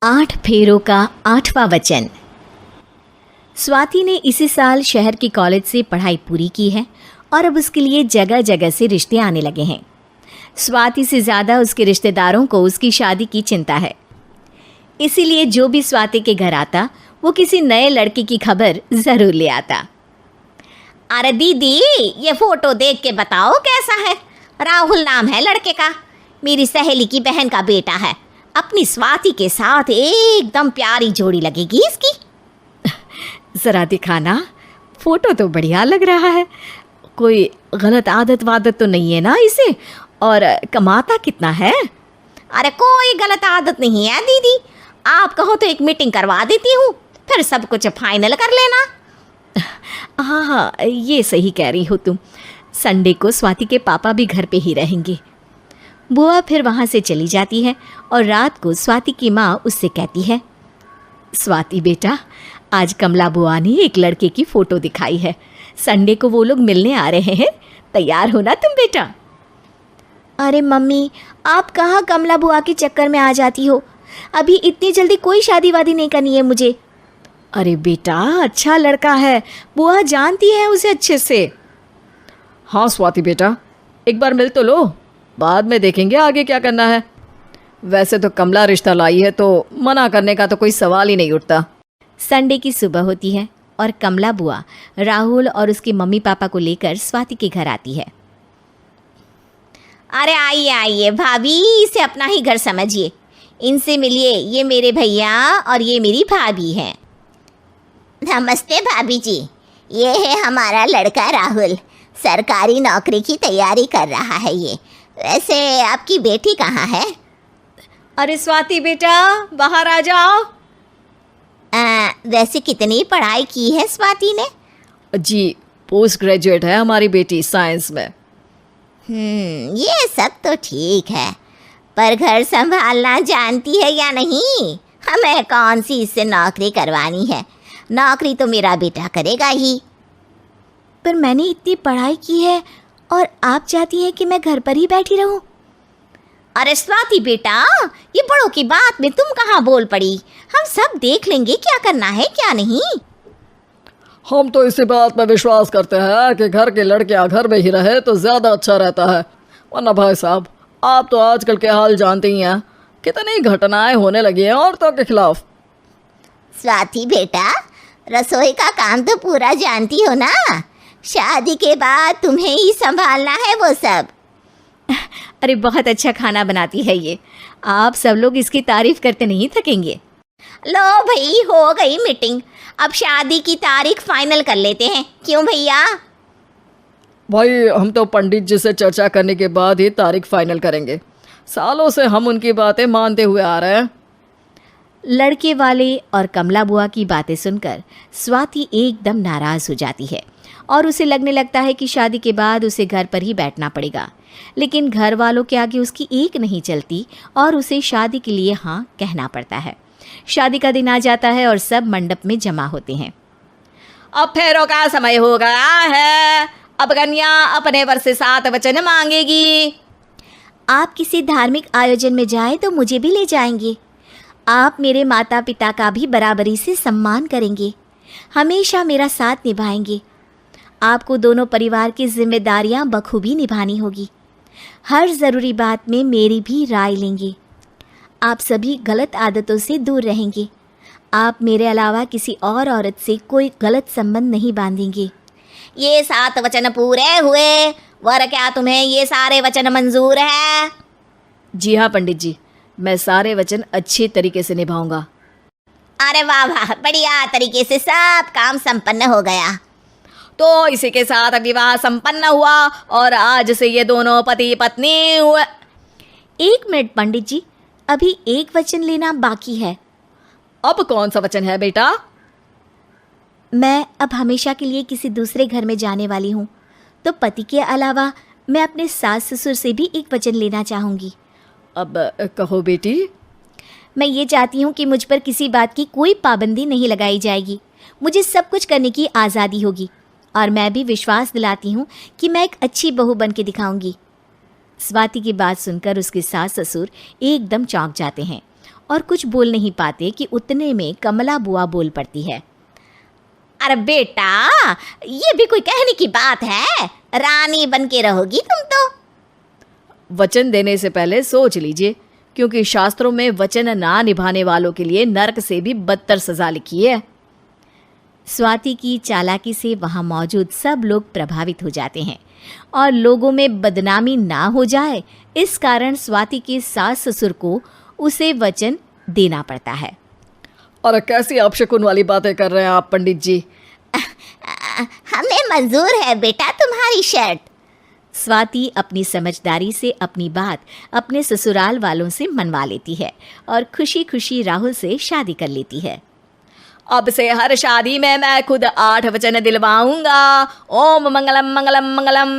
8 फेरों का 8वां वचन। स्वाति ने इसी साल शहर के कॉलेज से पढ़ाई पूरी की है और अब उसके लिए जगह जगह से रिश्ते आने लगे हैं। स्वाति से ज़्यादा उसके रिश्तेदारों को उसकी शादी की चिंता है, इसीलिए जो भी स्वाति के घर आता वो किसी नए लड़के की खबर ज़रूर ले आता। अरे दीदी, ये फोटो देख के बताओ कैसा है। राहुल नाम है लड़के का, मेरी सहेली की बहन का बेटा है। अपनी स्वाति के साथ एकदम प्यारी जोड़ी लगेगी इसकी। ज़रा दिखाना, फ़ोटो तो बढ़िया लग रहा है। कोई गलत आदत वादत तो नहीं है ना इसे? और कमाता कितना है? अरे कोई गलत आदत नहीं है दीदी, आप कहो तो एक मीटिंग करवा देती हूँ, फिर सब कुछ फाइनल कर लेना। हाँ, ये सही कह रही हो तुम। संडे को स्वाति के पापा भी घर पे ही रहेंगे। बुआ फिर वहाँ से चली जाती है और रात को स्वाति की माँ उससे कहती है, स्वाति बेटा, आज कमला बुआ ने एक लड़के की फ़ोटो दिखाई है। संडे को वो लोग मिलने आ रहे हैं, तैयार हो ना तुम बेटा? अरे मम्मी, आप कहाँ कमला बुआ के चक्कर में आ जाती हो? अभी इतनी जल्दी कोई शादी वादी नहीं करनी है मुझे। अरे बेटा, अच्छा लड़का है, बुआ जानती है उसे अच्छे से। हाँ स्वाति बेटा, एक बार मिल तो लो, बाद में देखेंगे आगे क्या करना है। वैसे तो कमला रिश्ता लाई है तो मना करने का तो कोई सवाल ही नहीं उठता। संडे की सुबह होती है और कमला बुआ राहुल और उसके मम्मी पापा को लेकर स्वाति के घर आती है। अरे आइए आइए भाभी, इसे अपना ही घर समझिए, इनसे मिलिए। ये मेरे भैया और ये मेरी भाभी हैं। नमस्ते भाभी जी, ये है हमारा लड़का राहुल, सरकारी नौकरी की तैयारी कर रहा है ये। वैसे आपकी बेटी कहाँ है? अरे स्वाति बेटा, बाहर आ जाओ। वैसे कितनी पढ़ाई की है स्वाति ने? जी, पोस्ट ग्रेजुएट है हमारी बेटी साइंस में। ये सब तो ठीक है, पर घर संभालना जानती है या नहीं? हमें कौन सी इससे नौकरी करवानी है, नौकरी तो मेरा बेटा करेगा ही। पर मैंने इतनी पढ़ाई की है और आप चाहती हैं कि मैं घर पर ही बैठी रहूं? अरे स्वाति बेटा, ये बड़ों की बात में तुम कहाँ बोल पड़ी? हम सब देख लेंगे क्या करना है क्या नहीं। हम तो इसी बात पर विश्वास करते हैं कि घर के लड़कियां घर में ही रहे तो ज़्यादा अच्छा रहता है, वरना भाई साहब आप तो आजकल के हाल जानते ही हैं, कितनी घटनाएं होने लगी हैं औरतों के खिलाफ। स्वाति बेटा, रसोई का काम तो पूरा जानती हो ना? शादी के बाद तुम्हें ही संभालना है वो सब। अरे बहुत अच्छा खाना बनाती है ये, आप सब लोग इसकी तारीफ करते नहीं थकेंगे। लो भाई, हो गई मीटिंग, अब शादी की तारीख फाइनल कर लेते हैं, क्यों भैया? भाई हम तो पंडित जी से चर्चा करने के बाद ही तारीख फाइनल करेंगे, सालों से हम उनकी बातें मानते हुए आ रहे हैं। लड़के वाले और कमला बुआ की बातें सुनकर स्वाति एकदम नाराज़ हो जाती है और उसे लगने लगता है कि शादी के बाद उसे घर पर ही बैठना पड़ेगा। लेकिन घर वालों के आगे उसकी एक नहीं चलती और उसे शादी के लिए हाँ कहना पड़ता है। शादी का दिन आ जाता है और सब मंडप में जमा होते हैं। अब फेरों का समय हो गया है, अब कन्या अपने वर से 7 वचन मांगेगी। आप किसी धार्मिक आयोजन में जाएं तो मुझे भी ले जाएंगे। आप मेरे माता पिता का भी बराबरी से सम्मान करेंगे, हमेशा मेरा साथ निभाएंगे। आपको दोनों परिवार की जिम्मेदारियां बखूबी निभानी होगी। हर ज़रूरी बात में मेरी भी राय लेंगे। आप सभी गलत आदतों से दूर रहेंगे। आप मेरे अलावा किसी और औरत से कोई गलत संबंध नहीं बांधेंगे। ये 7 वचन पूरे हुए, वर क्या तुम्हें ये सारे वचन मंजूर है? जी हाँ पंडित जी, मैं सारे वचन अच्छे तरीके से निभाऊंगा। अरे वाह वाह, बढ़िया तरीके से सब काम संपन्न हो गया। तो इसी के साथ विवाह संपन्न हुआ और आज से ये दोनों पति पत्नी हुए। 1 मिनट पंडित जी, अभी एक वचन लेना बाकी है। अब कौन सा वचन है बेटा? मैं अब हमेशा के लिए किसी दूसरे घर में जाने वाली हूँ, तो पति के अलावा मैं अपने सास ससुर से भी एक वचन लेना चाहूँगी। अब कहो बेटी। मैं ये चाहती हूँ कि मुझ पर किसी बात की कोई पाबंदी नहीं लगाई जाएगी। मुझे सब कुछ करने की आज़ादी होगी और मैं भी विश्वास दिलाती हूँ कि मैं एक अच्छी बहू बन के दिखाऊंगी। स्वाति की बात सुनकर उसके सास ससुर एकदम चौंक जाते हैं और कुछ बोल नहीं पाते कि उतने में कमला बुआ बोल पड़ती है। अरे बेटा, ये भी कोई कहने की बात है? रानी बन के रहोगी तुम तो। वचन देने से पहले सोच लीजिए, क्योंकि शास्त्रों में वचन ना निभाने वालों के लिए नरक से भी बदतर सजा लिखी है। स्वाति की चालाकी से वहां मौजूद सब लोग प्रभावित हो जाते हैं और लोगों में बदनामी ना हो जाए, इस कारण स्वाति के सास ससुर को उसे वचन देना पड़ता है। अरे कैसी अपशकुन वाली बातें कर रहे हैं आप पंडित जी? हमें मंजूर है बेटा तुम्हारी शर्त। स्वाति अपनी समझदारी से अपनी बात अपने ससुराल वालों से मनवा लेती है और खुशी खुशी राहुल से शादी कर लेती है। अब से हर शादी में मैं खुद 8 वचन दिलवाऊंगा। ओम मंगलम मंगलम मंगलम।